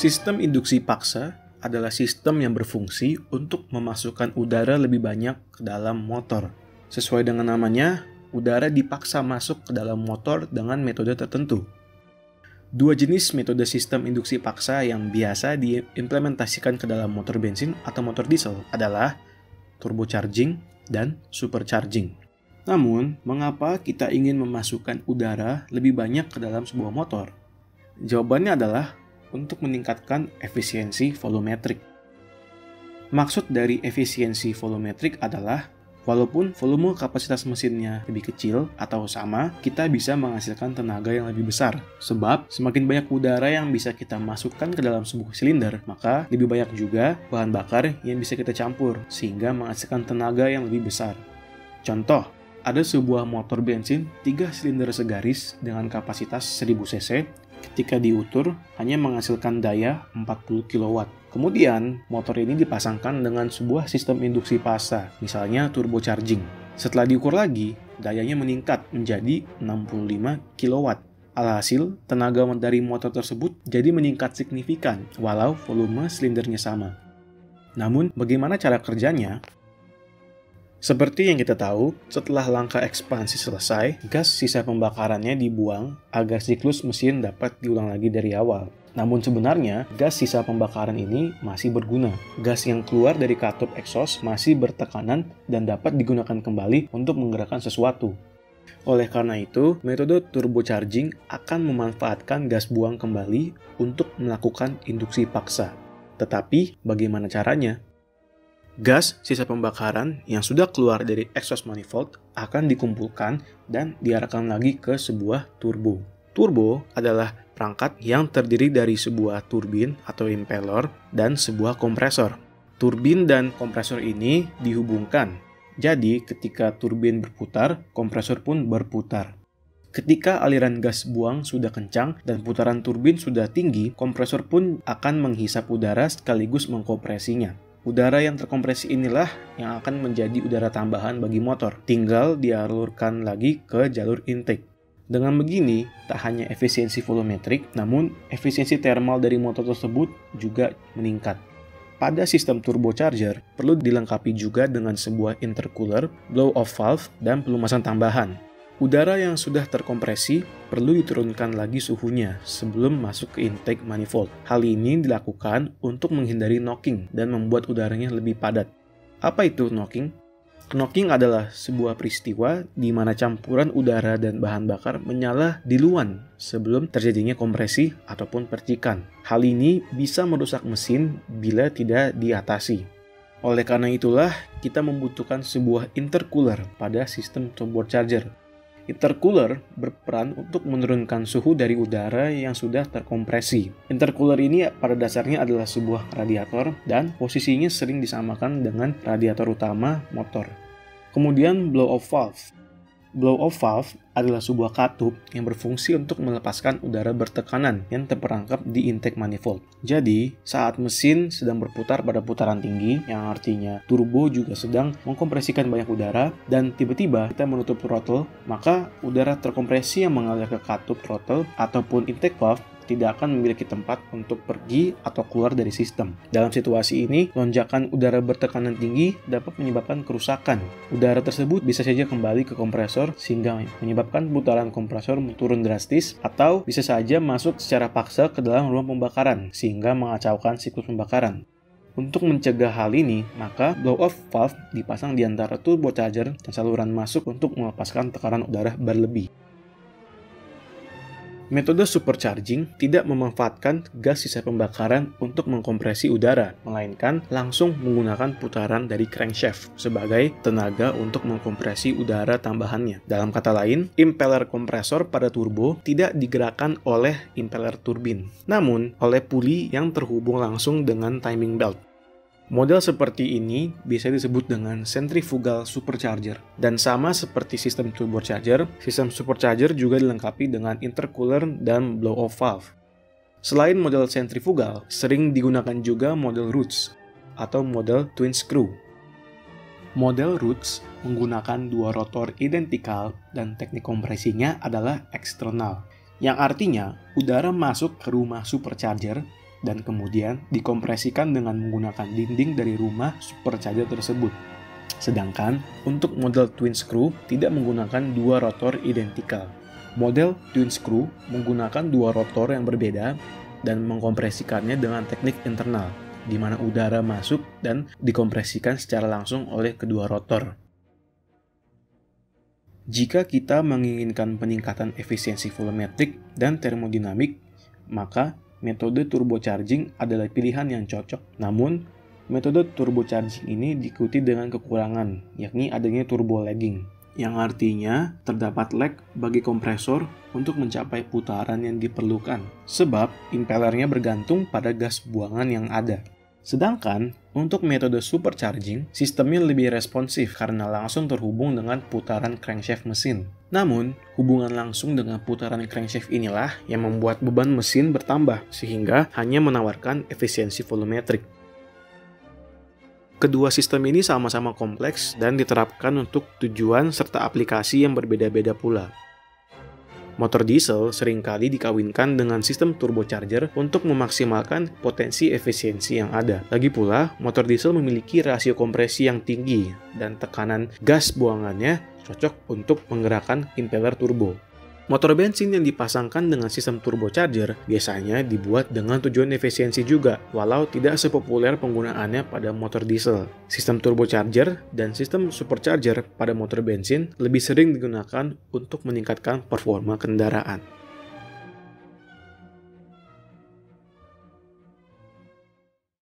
Sistem induksi paksa adalah sistem yang berfungsi untuk memasukkan udara lebih banyak ke dalam motor. Sesuai dengan namanya, udara dipaksa masuk ke dalam motor dengan metode tertentu. Dua jenis metode sistem induksi paksa yang biasa diimplementasikan ke dalam motor bensin atau motor diesel adalah turbocharging dan supercharging. Namun, mengapa kita ingin memasukkan udara lebih banyak ke dalam sebuah motor? Jawabannya adalah untuk meningkatkan efisiensi volumetrik. Maksud dari efisiensi volumetrik adalah walaupun volume kapasitas mesinnya lebih kecil atau sama, kita bisa menghasilkan tenaga yang lebih besar. Sebab semakin banyak udara yang bisa kita masukkan ke dalam sebuah silinder, maka lebih banyak juga bahan bakar yang bisa kita campur sehingga menghasilkan tenaga yang lebih besar. Contoh, ada sebuah motor bensin 3 silinder segaris dengan kapasitas 1000 cc. Ketika diutur, hanya menghasilkan daya 40 kW. Kemudian, motor ini dipasangkan dengan sebuah sistem induksi paksa, misalnya turbocharging. Setelah diukur lagi, dayanya meningkat menjadi 65 kW. Alhasil, tenaga dari motor tersebut jadi meningkat signifikan, walau volume silindernya sama. Namun, bagaimana cara kerjanya? Seperti yang kita tahu, setelah langkah ekspansi selesai, gas sisa pembakarannya dibuang agar siklus mesin dapat diulang lagi dari awal. Namun sebenarnya, gas sisa pembakaran ini masih berguna. Gas yang keluar dari katup exhaust masih bertekanan dan dapat digunakan kembali untuk menggerakkan sesuatu. Oleh karena itu, metode turbocharging akan memanfaatkan gas buang kembali untuk melakukan induksi paksa. Tetapi, bagaimana caranya? Gas sisa pembakaran yang sudah keluar dari exhaust manifold akan dikumpulkan dan diarahkan lagi ke sebuah turbo. Turbo adalah perangkat yang terdiri dari sebuah turbin atau impeller dan sebuah kompresor. Turbin dan kompresor ini dihubungkan. Jadi, ketika turbin berputar, kompresor pun berputar. Ketika aliran gas buang sudah kencang dan putaran turbin sudah tinggi, kompresor pun akan menghisap udara sekaligus mengkompresinya. Udara yang terkompresi inilah yang akan menjadi udara tambahan bagi motor. Tinggal dialurkan lagi ke jalur intake. Dengan begini, tak hanya efisiensi volumetrik, namun efisiensi thermal dari motor tersebut juga meningkat. Pada sistem turbocharger, perlu dilengkapi juga dengan sebuah intercooler, blow-off valve, dan pelumasan tambahan. Udara yang sudah terkompresi perlu diturunkan lagi suhunya sebelum masuk ke intake manifold. Hal ini dilakukan untuk menghindari knocking dan membuat udaranya lebih padat. Apa itu knocking? Knocking adalah sebuah peristiwa di mana campuran udara dan bahan bakar menyala diluan sebelum terjadinya kompresi ataupun percikan. Hal ini bisa merusak mesin bila tidak diatasi. Oleh karena itulah, kita membutuhkan sebuah intercooler pada sistem turbocharger. Intercooler berperan untuk menurunkan suhu dari udara yang sudah terkompresi. Intercooler ini pada dasarnya adalah sebuah radiator dan posisinya sering disamakan dengan radiator utama motor. Kemudian blow-off valve. Blow-off valve adalah sebuah katup yang berfungsi untuk melepaskan udara bertekanan yang terperangkap di intake manifold. Jadi, saat mesin sedang berputar pada putaran tinggi, yang artinya turbo juga sedang mengkompresikan banyak udara, dan tiba-tiba kita menutup throttle, maka udara terkompresi yang mengalir ke katup throttle ataupun intake valve tidak akan memiliki tempat untuk pergi atau keluar dari sistem. Dalam situasi ini, lonjakan udara bertekanan tinggi dapat menyebabkan kerusakan. Udara tersebut bisa saja kembali ke kompresor sehingga menyebabkan putaran kompresor turun drastis atau bisa saja masuk secara paksa ke dalam ruang pembakaran sehingga mengacaukan siklus pembakaran. Untuk mencegah hal ini, maka blow-off valve dipasang di antara turbocharger dan saluran masuk untuk melepaskan tekanan udara berlebih. Metode supercharging tidak memanfaatkan gas sisa pembakaran untuk mengkompresi udara, melainkan langsung menggunakan putaran dari crankshaft sebagai tenaga untuk mengkompresi udara tambahannya. Dalam kata lain, impeller kompresor pada turbo tidak digerakkan oleh impeller turbin, namun oleh puli yang terhubung langsung dengan timing belt. Model seperti ini bisa disebut dengan centrifugal supercharger. Dan sama seperti sistem turbocharger, sistem supercharger juga dilengkapi dengan intercooler dan blow-off valve. Selain model centrifugal, sering digunakan juga model Roots atau model twin screw. Model Roots menggunakan dua rotor identikal dan teknik kompresinya adalah eksternal, yang artinya udara masuk ke rumah supercharger dan kemudian dikompresikan dengan menggunakan dinding dari rumah supercharger tersebut. Sedangkan untuk model twin screw tidak menggunakan dua rotor identikal. Model twin screw menggunakan dua rotor yang berbeda dan mengkompresikannya dengan teknik internal, di mana udara masuk dan dikompresikan secara langsung oleh kedua rotor. Jika kita menginginkan peningkatan efisiensi volumetrik dan termodinamik, maka metode turbocharging adalah pilihan yang cocok. Namun, metode turbocharging ini diikuti dengan kekurangan, yakni adanya turbo lagging, yang artinya terdapat lag bagi kompresor untuk mencapai putaran yang diperlukan, sebab impellernya bergantung pada gas buangan yang ada. Sedangkan, untuk metode supercharging, sistemnya lebih responsif karena langsung terhubung dengan putaran crankshaft mesin. Namun, hubungan langsung dengan putaran crankshaft inilah yang membuat beban mesin bertambah, sehingga hanya menawarkan efisiensi volumetrik. Kedua sistem ini sama-sama kompleks dan diterapkan untuk tujuan serta aplikasi yang berbeda-beda pula. Motor diesel seringkali dikawinkan dengan sistem turbocharger untuk memaksimalkan potensi efisiensi yang ada. Lagi pula, motor diesel memiliki rasio kompresi yang tinggi dan tekanan gas buangannya cocok untuk menggerakkan impeller turbo. Motor bensin yang dipasangkan dengan sistem turbocharger biasanya dibuat dengan tujuan efisiensi juga, walau tidak sepopuler penggunaannya pada motor diesel. Sistem turbocharger dan sistem supercharger pada motor bensin lebih sering digunakan untuk meningkatkan performa kendaraan.